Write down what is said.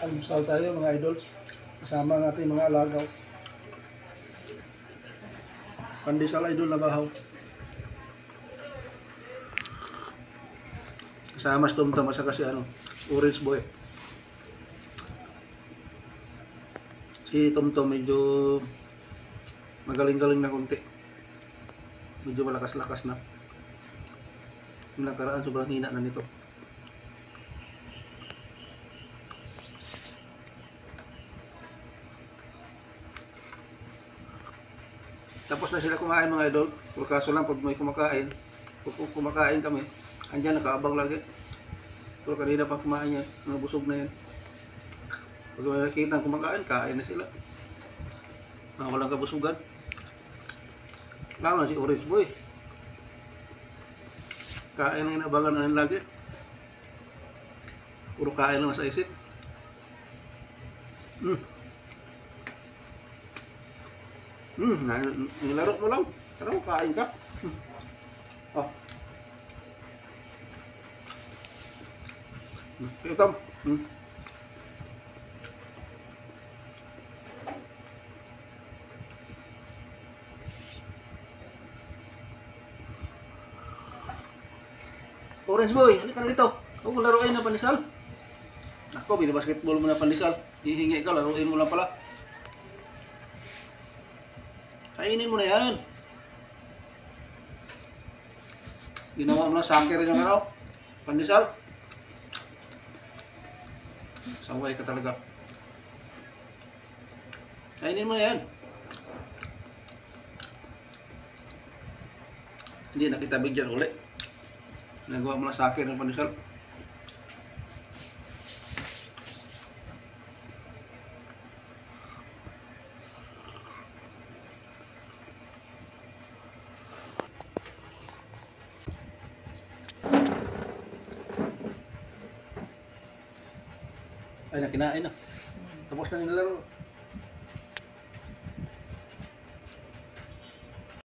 Almusal tayo mga idol. Kasama ng ating mga alagaw. Pandesal idol na bahaw. Kasama si Tumtum at saka si Orange Boy. Si Tumtum medyo magaling-galing na konti. Medyo malakas-lakas na. Yung nakaraan sobrang hina na nito. Tapos na sila kumain mga idol. Pero kaso lang pag may kumakain, kung kumakain kami, andyan nakaabang lagi. Pero kanina pa kumain yan, nabusog na yan. Pag may nakita kumakain, kain na sila. Walang kabusugan. Lalo si Orange Boy. Kain ang inabangan na lagi. Puro kain lang sa isip. Nilaro mo lang. Tara, kain ka. Oh. Ito. Orange Boy, halika na dito. Huwag mo laruin na pandesal. Ako, binabasketball mo na pandesal. Hihingi ka, laruin mo lang pala. Kainin mo na yan. Ginawa mo na soccer yung pandesal. Saway ka talaga. Kainin mo na yan. Hindi na kita bigyan ulit. Nagawa mo na soccer yung pandesal. Ay, nakinain na. Tapos na nilalaro.